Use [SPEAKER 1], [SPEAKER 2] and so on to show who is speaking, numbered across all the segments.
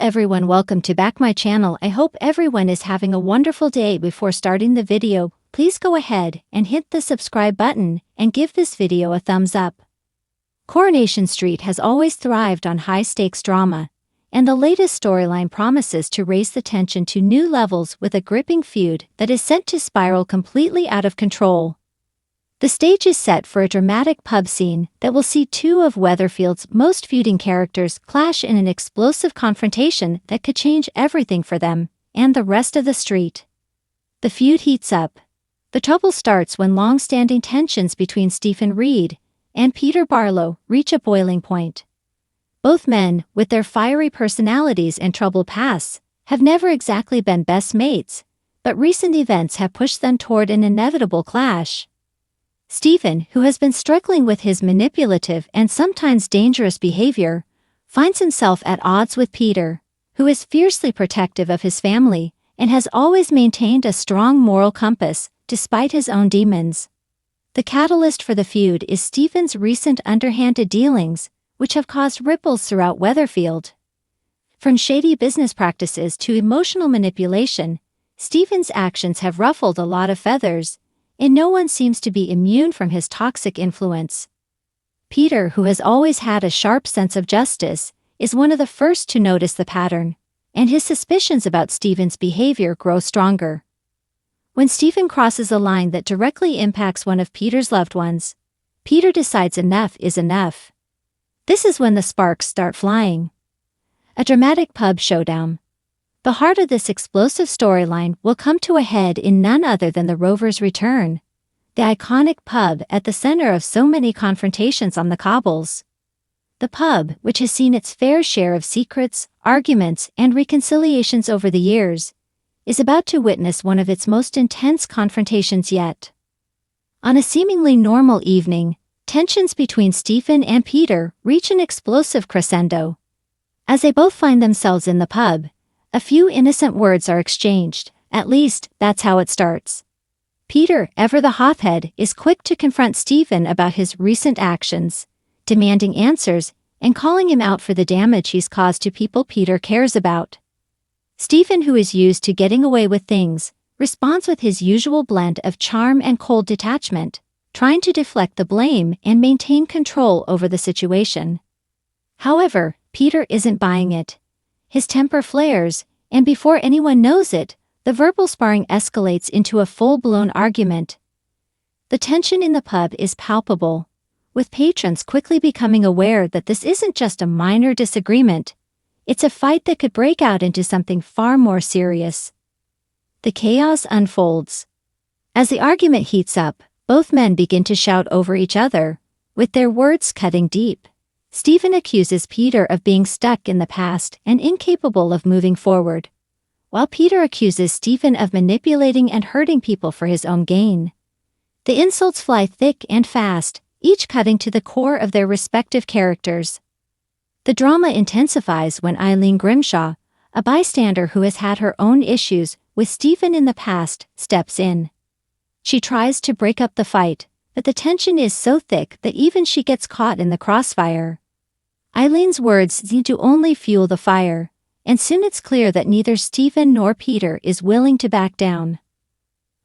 [SPEAKER 1] everyone, welcome to back my channel. I hope everyone is having a wonderful day. Before starting the video, please go ahead and hit the subscribe button and give this video a thumbs up. Coronation Street has always thrived on high-stakes drama, and the latest storyline promises to raise the tension to new levels with a gripping feud that is set to spiral completely out of control. The stage is set for a dramatic pub scene that will see two of Weatherfield's most feuding characters clash in an explosive confrontation that could change everything for them and the rest of the street. The feud heats up. The trouble starts when long-standing tensions between Stephen Reed and Peter Barlow reach a boiling point. Both men, with their fiery personalities and troubled pasts, have never exactly been best mates, but recent events have pushed them toward an inevitable clash. Stephen, who has been struggling with his manipulative and sometimes dangerous behavior, finds himself at odds with Peter, who is fiercely protective of his family and has always maintained a strong moral compass despite his own demons. The catalyst for the feud is Stephen's recent underhanded dealings, which have caused ripples throughout Weatherfield. From shady business practices to emotional manipulation, Stephen's actions have ruffled a lot of feathers, and no one seems to be immune from his toxic influence. Peter, who has always had a sharp sense of justice, is one of the first to notice the pattern, and his suspicions about Stephen's behavior grow stronger. When Stephen crosses a line that directly impacts one of Peter's loved ones, Peter decides enough is enough. This is when the sparks start flying. A dramatic pub showdown. The heart of this explosive storyline will come to a head in none other than the Rovers' return, the iconic pub at the center of so many confrontations on the cobbles. The pub, which has seen its fair share of secrets, arguments, and reconciliations over the years, is about to witness one of its most intense confrontations yet. On a seemingly normal evening, tensions between Stephen and Peter reach an explosive crescendo. As they both find themselves in the pub, a few innocent words are exchanged, at least that's how it starts. Peter, ever the hothead, is quick to confront Stephen about his recent actions, demanding answers and calling him out for the damage he's caused to people Peter cares about. Stephen, who is used to getting away with things, responds with his usual blend of charm and cold detachment, trying to deflect the blame and maintain control over the situation. However, Peter isn't buying it. His temper flares, and before anyone knows it, the verbal sparring escalates into a full-blown argument. The tension in the pub is palpable, with patrons quickly becoming aware that this isn't just a minor disagreement. It's a fight that could break out into something far more serious. The chaos unfolds. As the argument heats up, both men begin to shout over each other, with their words cutting deep. Stephen accuses Peter of being stuck in the past and incapable of moving forward, while Peter accuses Stephen of manipulating and hurting people for his own gain. The insults fly thick and fast, each cutting to the core of their respective characters. The drama intensifies when Eileen Grimshaw, a bystander who has had her own issues with Stephen in the past, steps in. She tries to break up the fight, but the tension is so thick that even she gets caught in the crossfire. Eileen's words seem to only fuel the fire, and soon it's clear that neither Stephen nor Peter is willing to back down.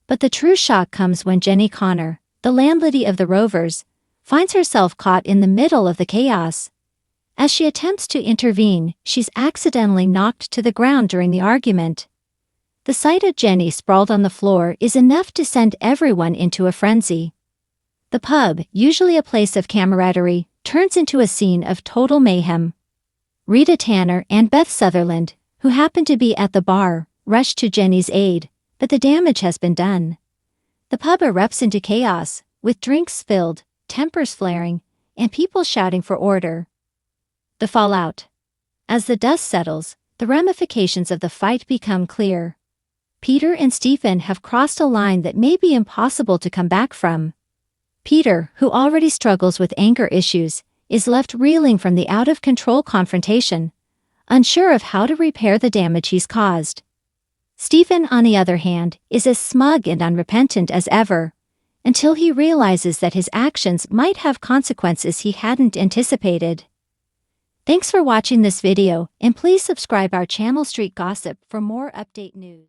[SPEAKER 1] But the true shock comes when Jenny Connor, the landlady of the Rovers, finds herself caught in the middle of the chaos. As she attempts to intervene, she's accidentally knocked to the ground during the argument. The sight of Jenny sprawled on the floor is enough to send everyone into a frenzy. The pub, usually a place of camaraderie, turns into a scene of total mayhem. Rita Tanner and Beth Sutherland, who happen to be at the bar, rush to Jenny's aid, but the damage has been done. The pub erupts into chaos, with drinks spilled, tempers flaring, and people shouting for order. The fallout. As the dust settles, the ramifications of the fight become clear. Peter and Stephen have crossed a line that may be impossible to come back from. Peter, who already struggles with anger issues, is left reeling from the out-of-control confrontation, unsure of how to repair the damage he's caused. Stephen, on the other hand, is as smug and unrepentant as ever, until he realizes that his actions might have consequences he hadn't anticipated. Thanks for watching this video, and please subscribe our channel Street Gossip for more update news.